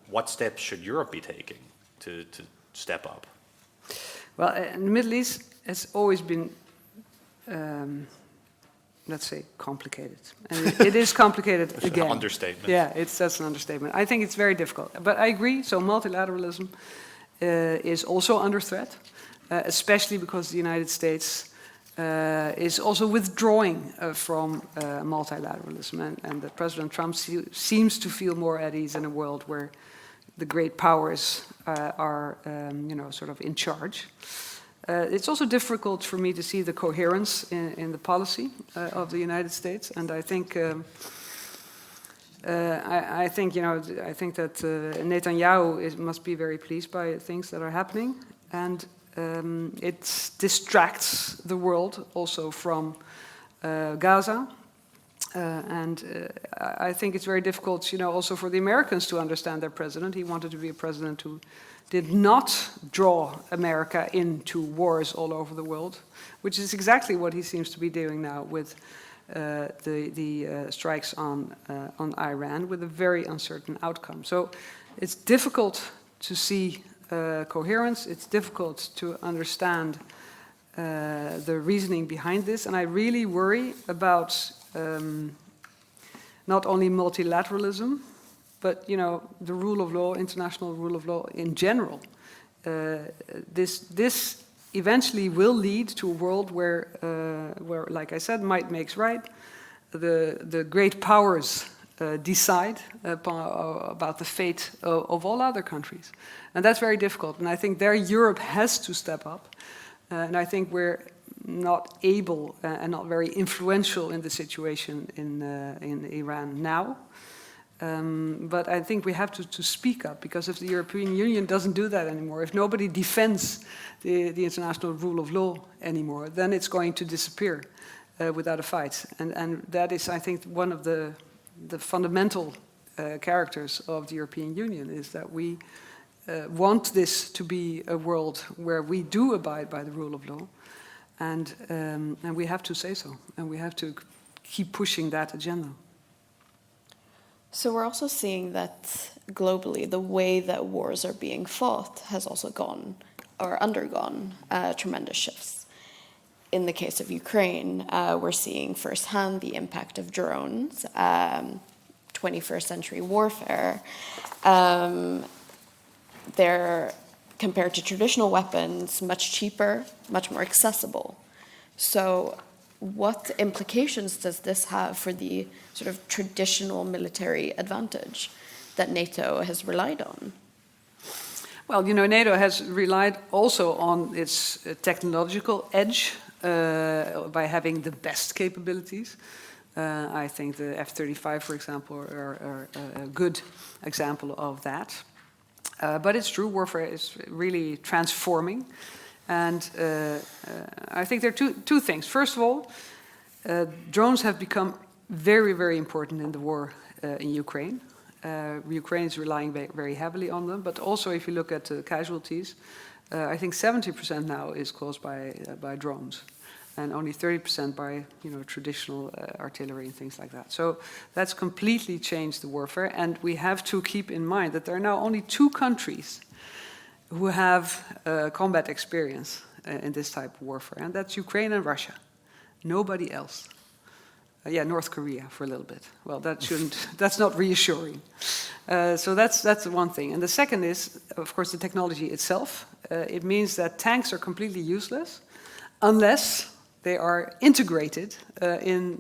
What steps should Europe be taking to step up? Well, in the Middle East, it's always been, let's say, complicated. And it is complicated again. An understatement. Yeah, that's an understatement. I think it's very difficult. But I agree, so multilateralism is also under threat, especially because the United States is also withdrawing from multilateralism. And that President Trump seems to feel more at ease in a world where the great powers are, sort of in charge. It's also difficult for me to see the coherence in the policy of the United States, and I think I think that Netanyahu must be very pleased by things that are happening, and it distracts the world also from Gaza. I think it's very difficult, also for the Americans to understand their president. He wanted to be a president who did not draw America into wars all over the world, which is exactly what he seems to be doing now with the strikes on Iran, with a very uncertain outcome. So it's difficult to see coherence. It's difficult to understand the reasoning behind this, and I really worry about not only multilateralism, but the rule of law, international rule of law in general. This eventually will lead to a world where, like I said, might makes right. The great powers decide about the fate of all other countries, and that's very difficult. And I think there Europe has to step up. And I think we're not able and not very influential in the situation in Iran now. But I think we have to speak up, because if the European Union doesn't do that anymore, if nobody defends the international rule of law anymore, then it's going to disappear without a fight. And that is, I think, one of the fundamental characters of the European Union, is that we want this to be a world where we do abide by the rule of law, and we have to say so, and we have to keep pushing that agenda. So we're also seeing that globally, the way that wars are being fought has also undergone tremendous shifts. In the case of Ukraine, we're seeing firsthand the impact of drones, 21st century warfare. They're, compared to traditional weapons, much cheaper, much more accessible. So what implications does this have for the sort of traditional military advantage that NATO has relied on? Well, NATO has relied also on its technological edge by having the best capabilities. I think the F-35, for example, are a good example of that. But it's true, warfare is really transforming. And I think there are two things. First of all, drones have become very, very important in the war in Ukraine. Ukraine is relying very heavily on them. But also, if you look at the casualties, I think 70% now is caused by drones, and only 30% by traditional artillery and things like that. So that's completely changed the warfare, and we have to keep in mind that there are now only 2 countries who have combat experience in this type of warfare, and that's Ukraine and Russia. Nobody else. North Korea for a little bit. Well, that's not reassuring. So that's one thing. And the second is, of course, the technology itself. It means that tanks are completely useless unless they are integrated in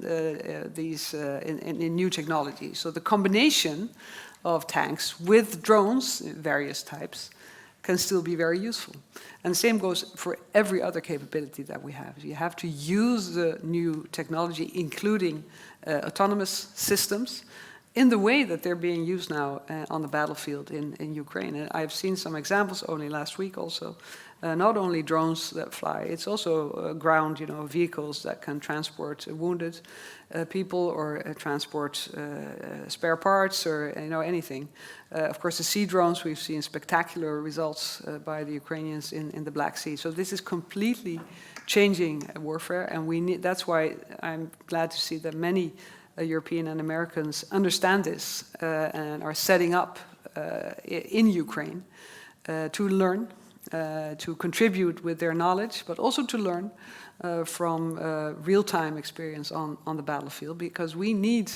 new technology. So the combination of tanks with drones, various types, can still be very useful. And the same goes for every other capability that we have. You have to use the new technology, including autonomous systems, in the way that they're being used now on the battlefield in Ukraine. And I've seen some examples only last week also. Not only drones that fly, it's also ground, vehicles that can transport wounded people or transport spare parts or anything. Of course, the sea drones, we've seen spectacular results by the Ukrainians in the Black Sea. So this is completely changing warfare, and that's why I'm glad to see that many European and Americans understand this and are setting up in Ukraine to learn. To contribute with their knowledge, but also to learn from real-time experience on the battlefield, because we need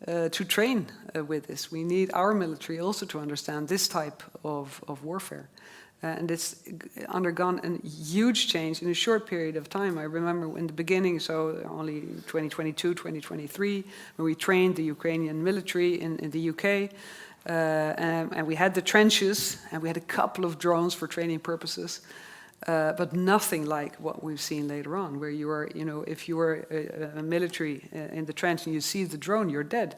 to train with this. We need our military also to understand this type of warfare. And it's undergone a huge change in a short period of time. I remember in the beginning, so only 2022, 2023, when we trained the Ukrainian military in the UK, and we had the trenches, and we had a couple of drones for training purposes, but nothing like what we've seen later on, where you are, if you are a military in the trench and you see the drone, you're dead.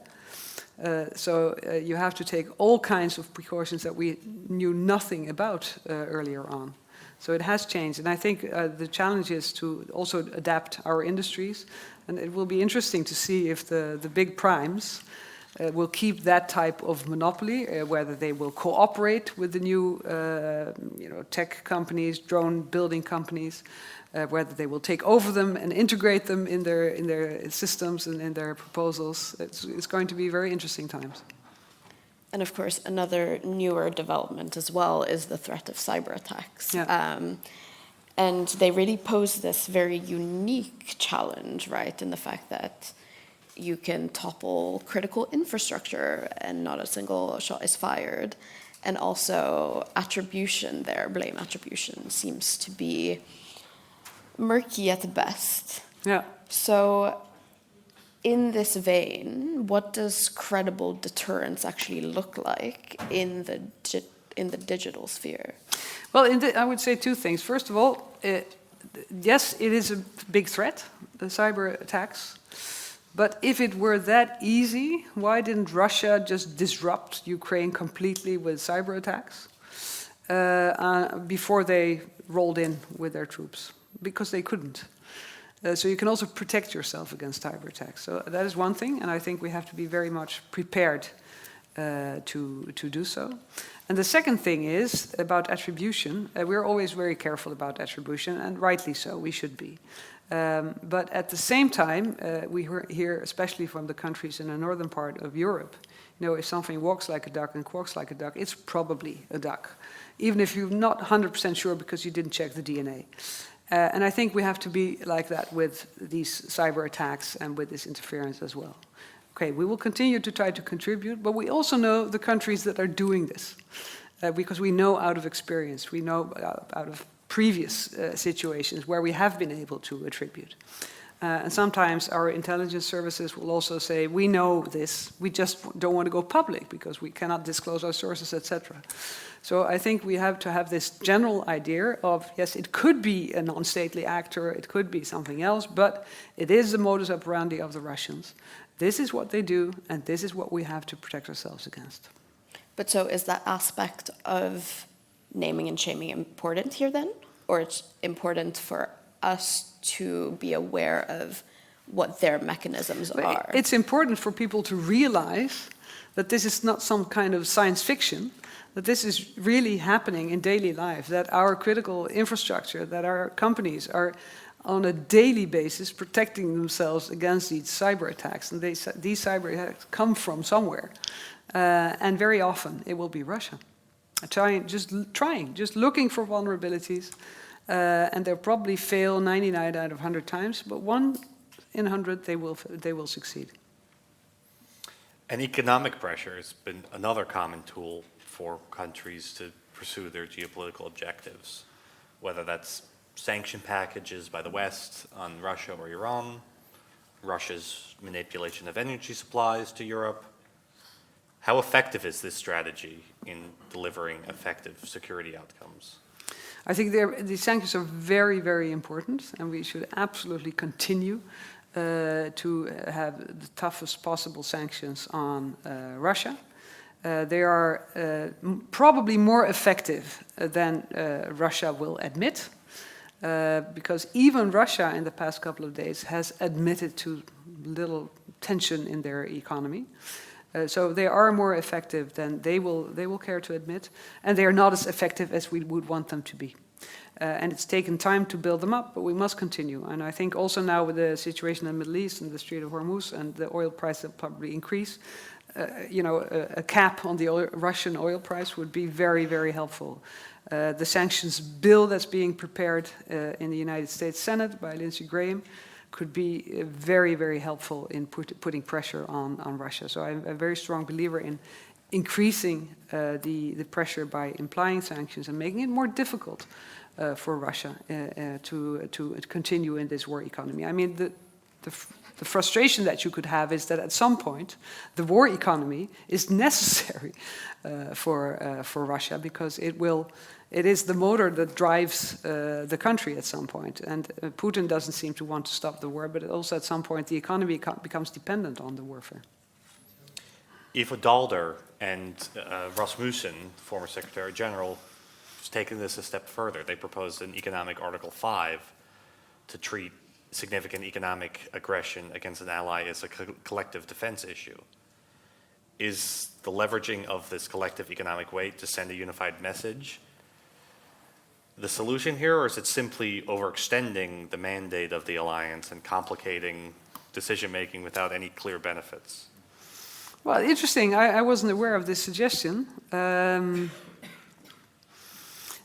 So you have to take all kinds of precautions that we knew nothing about earlier on. So it has changed, and I think the challenge is to also adapt our industries, and it will be interesting to see if the big primes will keep that type of monopoly, whether they will cooperate with the new tech companies, drone building companies, whether they will take over them and integrate them in their systems and in their proposals. It's going to be very interesting times. And of course, another newer development as well is the threat of cyber attacks. Yeah. And they really pose this very unique challenge, right, in the fact that you can topple critical infrastructure and not a single shot is fired. And also attribution there, blame attribution, seems to be murky at best. Yeah. So in this vein, what does credible deterrence actually look like in the digital sphere? Well, I would say two things. First of all, yes, it is a big threat, the cyber attacks. But if it were that easy, why didn't Russia just disrupt Ukraine completely with cyber attacks before they rolled in with their troops? Because they couldn't. So you can also protect yourself against cyber attacks. So that is one thing, and I think we have to be very much prepared to do so. And the second thing is about attribution. We're always very careful about attribution, and rightly so, we should be. But at the same time, we hear, especially from the countries in the northern part of Europe, if something walks like a duck and quacks like a duck, it's probably a duck, even if you're not 100% sure because you didn't check the DNA. And I think we have to be like that with these cyber attacks and with this interference as well. Okay, we will continue to try to contribute, but we also know the countries that are doing this, because we know out of experience, we know out of previous situations where we have been able to attribute. And sometimes our intelligence services will also say, we know this, we just don't want to go public because we cannot disclose our sources, etc. So I think we have to have this general idea of, yes, it could be a non-stately actor, it could be something else, but it is the modus operandi of the Russians. This is what they do, and this is what we have to protect ourselves against. But so is that aspect of naming and shaming important here then? Or it's important for us to be aware of what their mechanisms are? It's important for people to realize that this is not some kind of science fiction, that this is really happening in daily life, that our critical infrastructure, that our companies are on a daily basis protecting themselves against these cyber attacks. And these cyber attacks come from somewhere. And very often it will be Russia. Just looking for vulnerabilities. And they'll probably fail 99 out of 100 times, but 1 in 100 they will succeed. And economic pressure has been another common tool for countries to pursue their geopolitical objectives, whether that's sanction packages by the West on Russia or Iran, Russia's manipulation of energy supplies to Europe. How effective is this strategy in delivering effective security outcomes? I think the sanctions are very, very important, and we should absolutely continue to have the toughest possible sanctions on Russia. They are probably more effective than Russia will admit, because even Russia in the past couple of days has admitted to little tension in their economy. So they are more effective than they will care to admit, and they are not as effective as we would want them to be. And it's taken time to build them up, but we must continue. And I think also now with the situation in the Middle East and the Strait of Hormuz and the oil price will probably increase, a cap on the Russian oil price would be very, very helpful. The sanctions bill that's being prepared in the United States Senate by Lindsey Graham could be very, very helpful in putting pressure on Russia. So I'm a very strong believer in increasing the pressure by implying sanctions and making it more difficult for Russia to continue in this war economy. I mean, the frustration that you could have is that at some point the war economy is necessary for Russia, because it is the motor that drives the country at some point. And Putin doesn't seem to want to stop the war, but also at some point the economy becomes dependent on the warfare. Ivo Daalder and Rasmussen, former Secretary General, has taken this a step further. They proposed an economic Article 5 to treat significant economic aggression against an ally as a collective defense issue. Is the leveraging of this collective economic weight to send a unified message the solution here, or is it simply overextending the mandate of the alliance and complicating decision-making without any clear benefits? Well, interesting. I wasn't aware of this suggestion.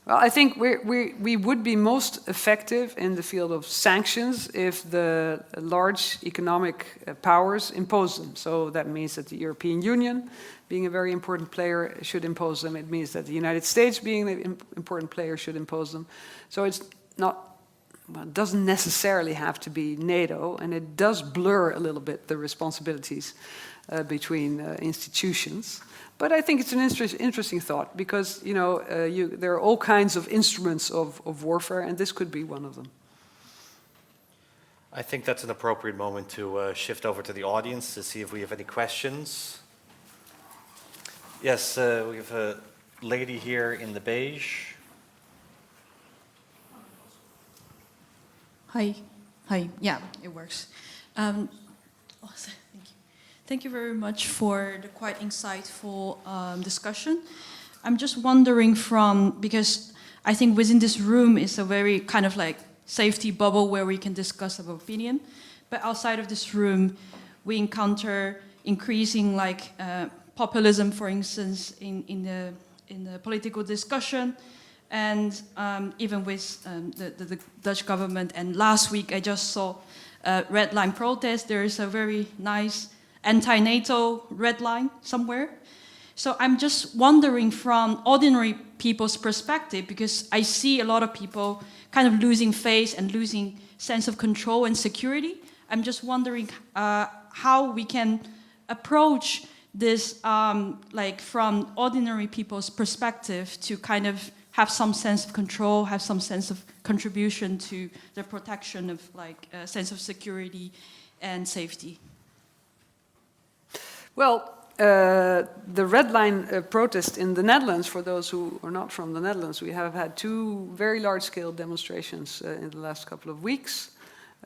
Well, I think we would be most effective in the field of sanctions if the large economic powers impose them. So that means that the European Union, being a very important player, should impose them. It means that the United States, being an important player, should impose them. So it's not, well, it doesn't necessarily have to be NATO, and it does blur a little bit the responsibilities between institutions. But I think it's an interesting thought because, you know, there are all kinds of instruments of warfare, and this could be one of them. I think that's an appropriate moment to shift over to the audience to see if we have any questions. Yes, we have a lady here in the beige. Hi. Yeah, it works. Thank you. Thank you very much for the quite insightful discussion. I'm just wondering because I think within this room is a very kind of like safety bubble where we can discuss our opinion. But outside of this room, we encounter increasing populism, for instance, in the political discussion. And even with the Dutch government. And last week I just saw a red line protest. There is a very nice anti-NATO red line somewhere. So I'm just wondering from ordinary people's perspective, because I see a lot of people kind of losing faith and losing sense of control and security. I'm just wondering how we can approach this from ordinary people's perspective to kind of have some sense of control, have some sense of contribution to the protection of a sense of security and safety. Well, the red line protest in the Netherlands, for those who are not from the Netherlands, we have had 2 very large-scale demonstrations in the last couple of weeks.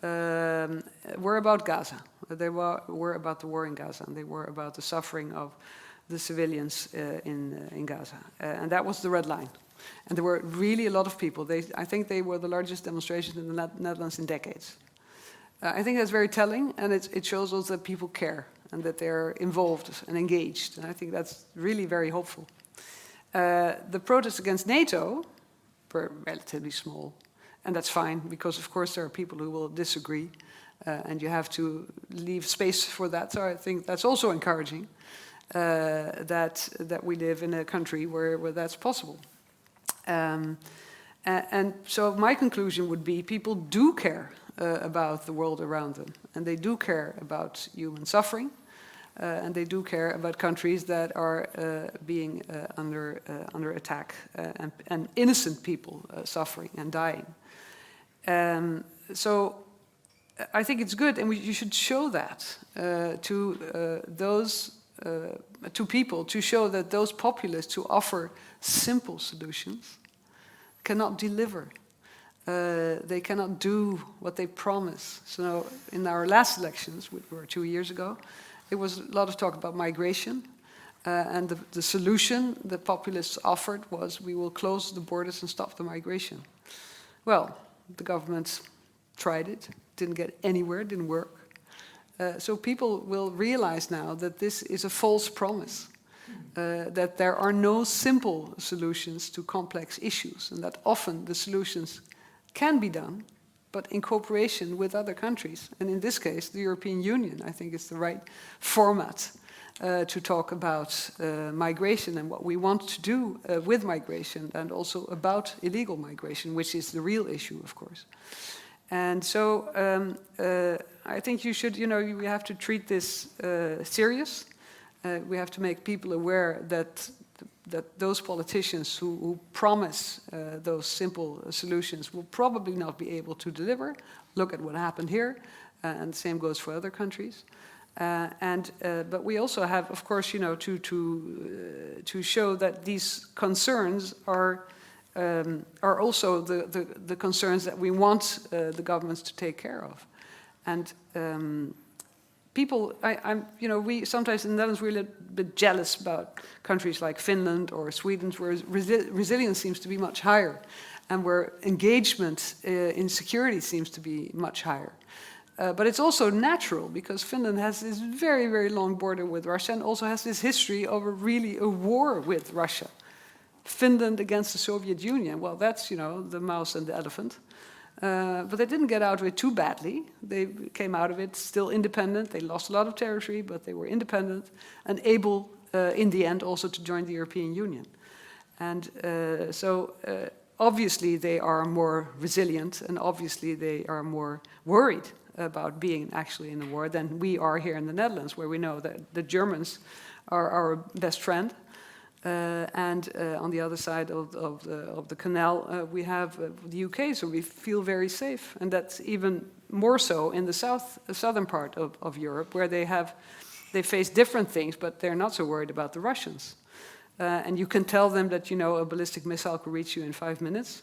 Were about Gaza. They were about the war in Gaza, and they were about the suffering of the civilians in Gaza. And that was the red line. And there were really a lot of people. I think they were the largest demonstrations in the Netherlands in decades. I think that's very telling, and it shows us that people care and that they're involved and engaged. And I think that's really very hopeful. The protests against NATO were relatively small, and that's fine, because of course there are people who will disagree, and you have to leave space for that. So I think that's also encouraging that we live in a country where that's possible. And so my conclusion would be people do care about the world around them, and they do care about human suffering, and they do care about countries that are being under attack, and innocent people suffering and dying. So I think it's good, and you should show that to people, to show that those populists who offer simple solutions cannot deliver. They cannot do what they promise. So in our last elections, which were 2 years ago, there was a lot of talk about migration. And the solution the populists offered was, we will close the borders and stop the migration. Well, the government tried it, didn't get anywhere, didn't work. So people will realize now that this is a false promise. That there are no simple solutions to complex issues, and that often the solutions can be done, but in cooperation with other countries. And in this case, the European Union, I think, is the right format to talk about migration and what we want to do with migration, and also about illegal migration, which is the real issue, of course. And so I think we have to treat this serious. We have to make people aware that those politicians who promise those simple solutions will probably not be able to deliver. Look at what happened here, and the same goes for other countries. But we also have, of course, to show that these concerns are also the concerns that we want the governments to take care of, and. People, we sometimes in the Netherlands we're a little bit jealous about countries like Finland or Sweden, where resilience seems to be much higher, and where engagement in security seems to be much higher. But it's also natural, because Finland has this very, very long border with Russia, and also has this history of a war with Russia. Finland against the Soviet Union. Well, that's, the mouse and the elephant. But they didn't get out of it too badly. They came out of it still independent. They lost a lot of territory, but they were independent and able, in the end, also to join the European Union. And so obviously they are more resilient, and obviously they are more worried about being actually in a war than we are here in the Netherlands, where we know that the Germans are our best friend. And on the other side of the canal, we have the UK, so we feel very safe. And that's even more so in the southern part of Europe, where they face different things, but they're not so worried about the Russians. And you can tell them that, a ballistic missile could reach you in 5 minutes,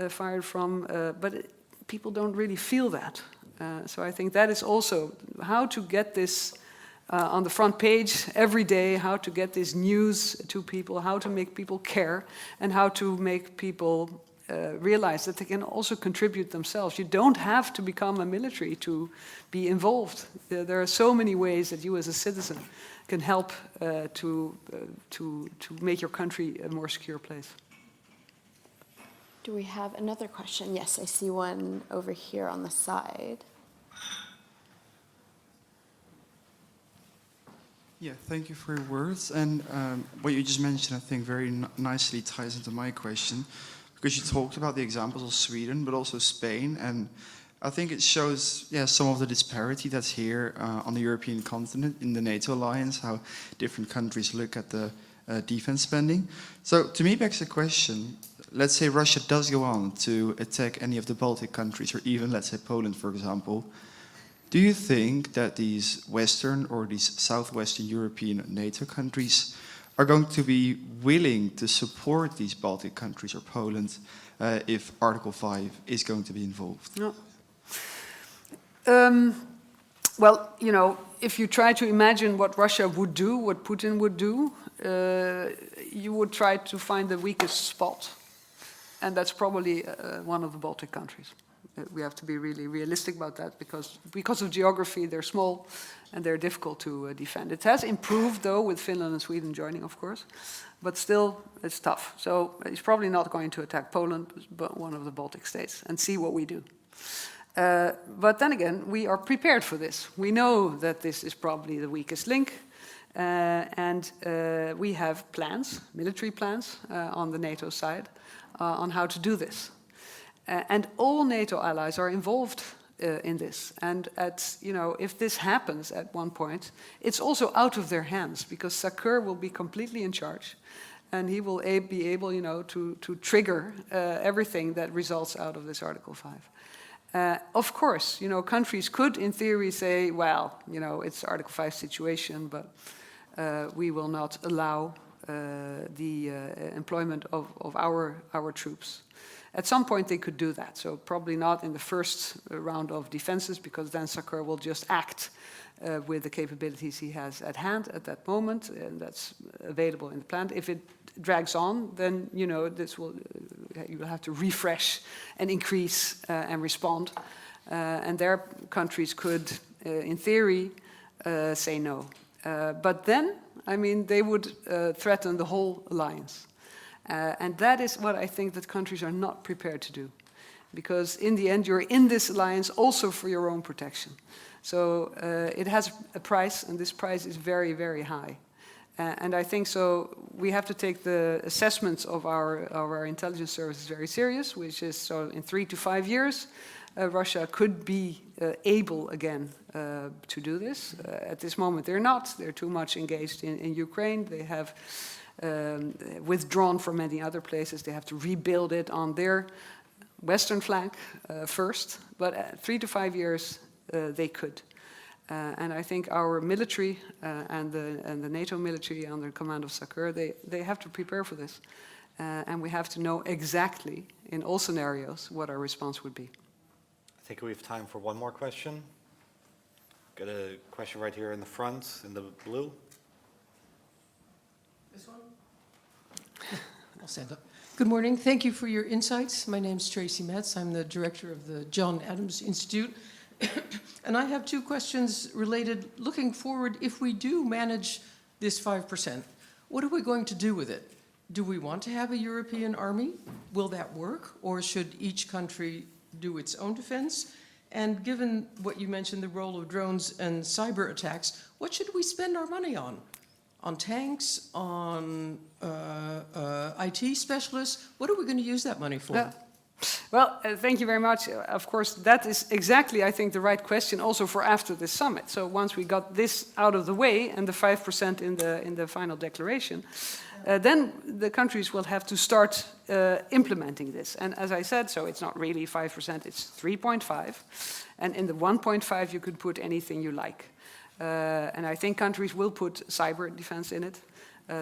fired from, but people don't really feel that. So I think that is also how to get this on the front page every day, how to get this news to people, how to make people care, and how to make people realize that they can also contribute themselves. You don't have to become a military to be involved. There are so many ways that you as a citizen can help to make your country a more secure place. Do we have another question? Yes, I see one over here on the side. Yeah, thank you for your words. And what you just mentioned, I think, very nicely ties into my question, because you talked about the examples of Sweden, but also Spain. And I think it shows, some of the disparity that's here on the European continent, in the NATO alliance, how different countries look at the defense spending. So to me, begs the question, let's say Russia does go on to attack any of the Baltic countries, or even, let's say, Poland, for example. Do you think that these Western or these Southwestern European NATO countries are going to be willing to support these Baltic countries or Poland if Article 5 is going to be involved? No. Well, if you try to imagine what Russia would do, what Putin would do, you would try to find the weakest spot. And that's probably one of the Baltic countries. We have to be really realistic about that, because of geography, they're small and they're difficult to defend. It has improved, though, with Finland and Sweden joining, of course, but still, it's tough. So he's probably not going to attack Poland, but one of the Baltic states, and see what we do. But then again, we are prepared for this. We know that this is probably the weakest link, and we have plans, military plans, on the NATO side, on how to do this. And all NATO allies are involved in this. And if this happens at one point, it's also out of their hands, because SACEUR will be completely in charge, and he will be able, to trigger everything that results out of this Article 5. Of course, countries could, in theory, say, well, it's Article 5 situation, but we will not allow the employment of our troops. At some point they could do that, so probably not in the first round of defenses, because then SACEUR will just act with the capabilities he has at hand at that moment, and that's available in the plan. If it drags on, then you will have to refresh and increase and respond, and their countries could, in theory, say no. But then, they would threaten the whole alliance. And that is what I think that countries are not prepared to do. Because in the end, you're in this alliance also for your own protection. So it has a price, and this price is very, very high. And I think so we have to take the assessments of our intelligence services very serious, which is, so in 3 to 5 years, Russia could be able again to do this. At this moment, they're not. They're too much engaged in Ukraine. They have withdrawn from many other places. They have to rebuild it on their western flank first. But 3 to 5 years, they could. And I think our military and the NATO military under command of SACEUR, they have to prepare for this. And we have to know exactly, in all scenarios, what our response would be. I think we have time for one more question. Got a question right here in the front, in the blue. This one? I'll stand up. Good morning. Thank you for your insights. My name is Tracy Metz. I'm the director of the John Adams Institute. And I have 2 questions related, looking forward, if we do manage this 5%, what are we going to do with it? Do we want to have a European army? Will that work? Or should each country do its own defense? And given what you mentioned, the role of drones and cyber attacks, what should we spend our money on? On tanks, on IT specialists? What are we going to use that money for? Well, thank you very much. Of course, that is exactly, I think, the right question also for after this summit. So once we got this out of the way and the 5% in the final declaration, then the countries will have to start implementing this. And as I said, so it's not really 5%, it's 3.5. And in the 1.5, you could put anything you like. And I think countries will put cyber defense in it.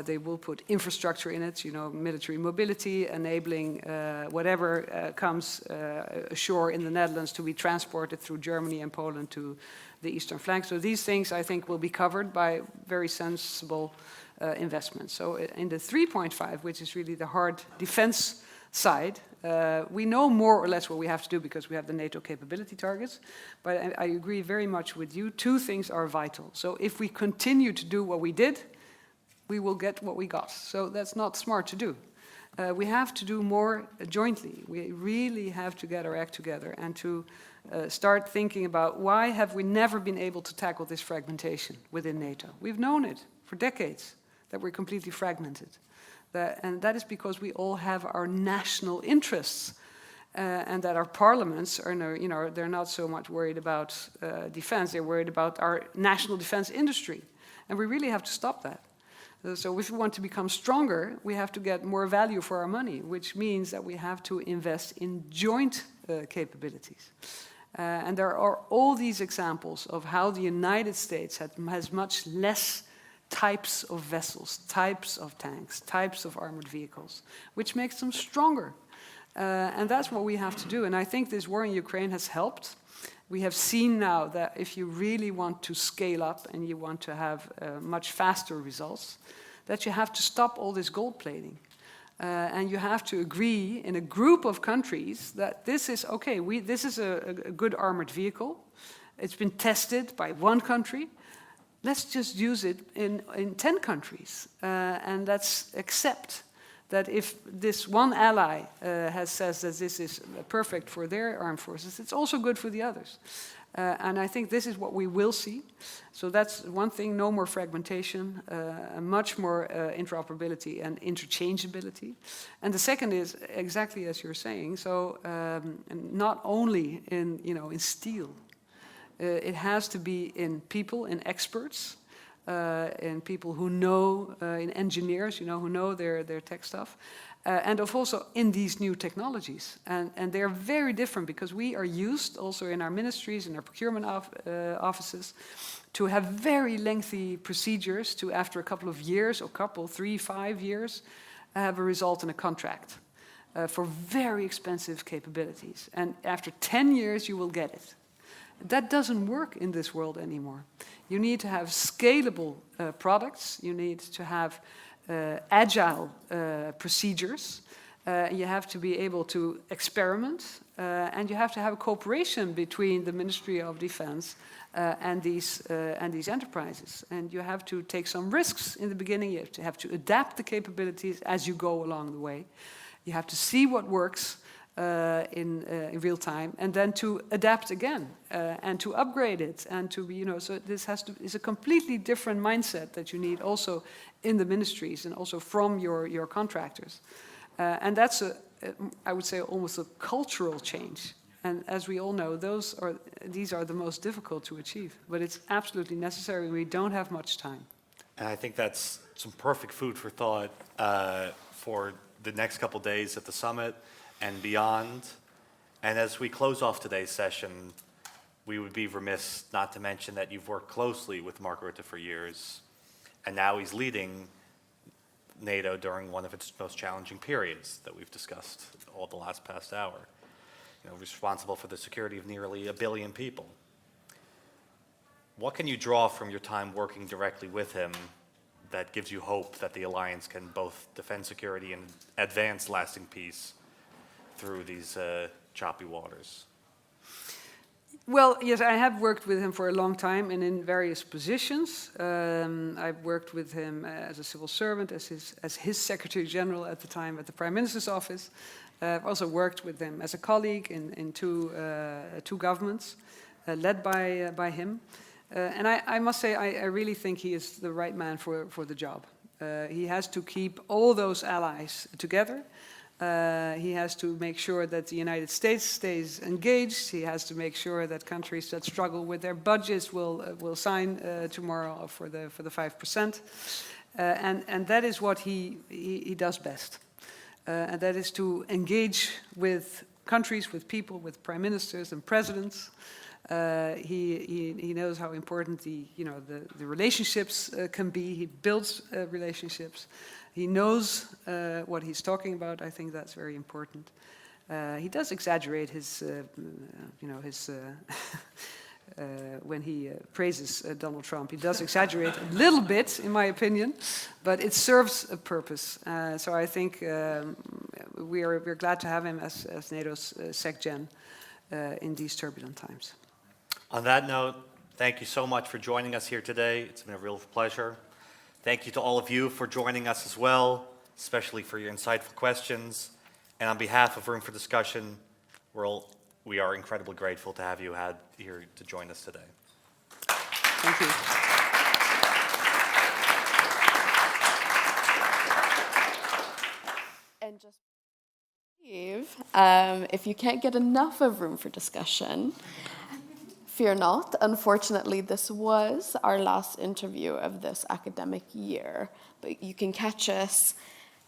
They will put infrastructure in it, you know, military mobility, enabling whatever comes ashore in the Netherlands to be transported through Germany and Poland to the eastern flank. So these things, I think, will be covered by very sensible investments. So in the 3.5, which is really the hard defense side, we know more or less what we have to do because we have the NATO capability targets. But I agree very much with you. Two things are vital. So if we continue to do what we did, we will get what we got. So that's not smart to do. We have to do more jointly. We really have to get our act together and to start thinking about why have we never been able to tackle this fragmentation within NATO? We've known it for decades, that we're completely fragmented. And that is because we all have our national interests and that our parliaments are, you know, they're not so much worried about defense, they're worried about our national defense industry. And we really have to stop that. So if we want to become stronger, we have to get more value for our money, which means that we have to invest in joint capabilities. And there are all these examples of how the United States has much less types of vessels, types of tanks, types of armored vehicles, which makes them stronger. And that's what we have to do. And I think this war in Ukraine has helped. We have seen now that if you really want to scale up and you want to have much faster results, that you have to stop all this gold plating. And you have to agree in a group of countries that this is, okay, this is a good armored vehicle. It's been tested by one country. Let's just use it in 10 countries. And let's accept that if this one ally says that this is perfect for their armed forces, it's also good for the others. And I think this is what we will see. So that's one thing, no more fragmentation, much more interoperability and interchangeability. And the second is exactly as you're saying, so not only in steel, it has to be in people, in experts, in people who know, in engineers, who know their tech stuff, and also in these new technologies. And they're very different because we are used also in our ministries, in our procurement offices, to have very lengthy procedures to, after a couple of years, or 3, 5 years, have a result in a contract for very expensive capabilities. And after 10 years, you will get it. That doesn't work in this world anymore. You need to have scalable products. You need to have agile procedures. You have to be able to experiment. And you have to have a cooperation between the Ministry of Defense and these enterprises. And you have to take some risks in the beginning. You have to adapt the capabilities as you go along the way. You have to see what works in real time, and then to adapt again and to upgrade it, and to be, so this is a completely different mindset that you need also in the ministries and also from your contractors, and that's I would say almost a cultural change. And as we all know, these are the most difficult to achieve, but it's absolutely necessary. We don't have much time. And I think that's some perfect food for thought for the next couple days at the summit and beyond. And as we close off today's session, we would be remiss not to mention that you've worked closely with Mark Rutte for years, and now he's leading NATO during one of its most challenging periods that we've discussed all the past hour. Responsible for the security of nearly 1 billion people. What can you draw from your time working directly with him that gives you hope that the alliance can both defend security and advance lasting peace through these choppy waters? Well, yes, I have worked with him for a long time and in various positions. I've worked with him as a civil servant, as his Secretary General at the time at the Prime Minister's office. I've also worked with him as a colleague in two governments led by him. And I must say, I really think he is the right man for the job. He has to keep all those allies together. He has to make sure that the United States stays engaged. He has to make sure that countries that struggle with their budgets will sign tomorrow for the 5%. And that is what he does best. And that is to engage with countries, with people, with prime ministers and presidents. He knows how important the relationships can be. He builds relationships. He knows what he's talking about. I think that's very important. He does exaggerate his when he praises Donald Trump. He does exaggerate a little bit, in my opinion, but it serves a purpose. So I think we're glad to have him as NATO's SecGen in these turbulent times. On that note, thank you so much for joining us here today. It's been a real pleasure. Thank you to all of you for joining us as well, especially for your insightful questions. And on behalf of Room for Discussion, we are incredibly grateful to have you here to join us today. Thank you. And just if you can't get enough of Room for Discussion, fear not. Unfortunately, this was our last interview of this academic year, but you can catch us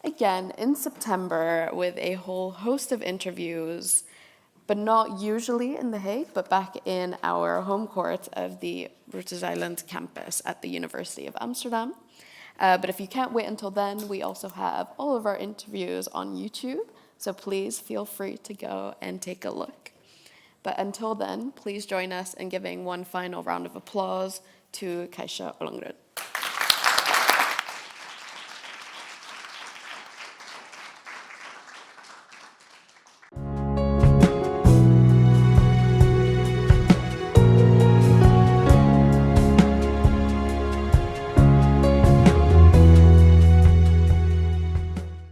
again in September with a whole host of interviews, but not usually in The Hague, but back in our home court of the Rutgers Island campus at the University of Amsterdam. But if you can't wait until then, we also have all of our interviews on YouTube, so please feel free to go and take a look. But until then, please join us in giving one final round of applause to Kajsa Ollongren.